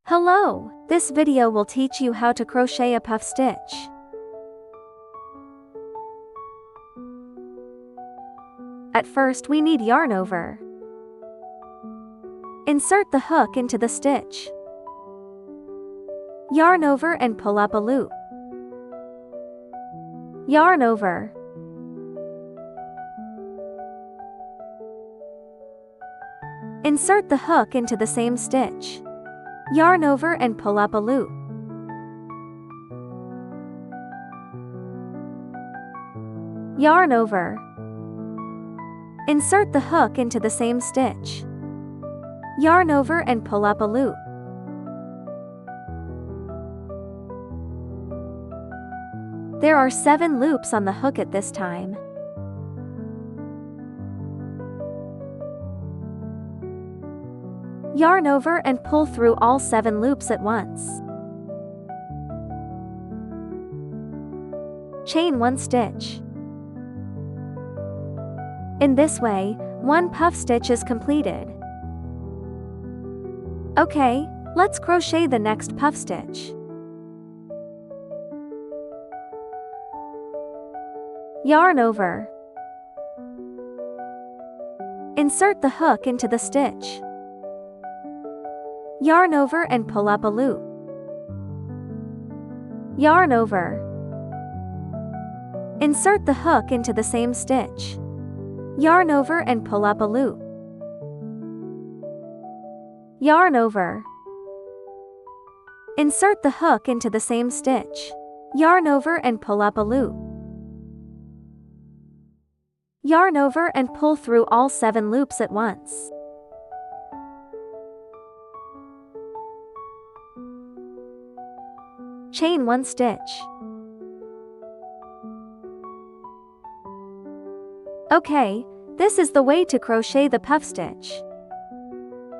Hello! This video will teach you how to crochet a puff stitch. At first we need yarn over. Insert the hook into the stitch. Yarn over and pull up a loop. Yarn over. Insert the hook into the same stitch. Yarn over and pull up a loop. Yarn over. Insert the hook into the same stitch. Yarn over and pull up a loop. There are 7 loops on the hook at this time. Yarn over and pull through all 7 loops at once. Chain 1 stitch. In this way, 1 puff stitch is completed. Okay, let's crochet the next puff stitch. Yarn over. Insert the hook into the stitch. Yarn over and pull up a loop. Yarn over. Insert the hook into the same stitch. Yarn over and pull up a loop. Yarn over. Insert the hook into the same stitch. Yarn over and pull up a loop. Yarn over and pull through all 7 loops at once. Chain 1 stitch. Okay, this is the way to crochet the puff stitch.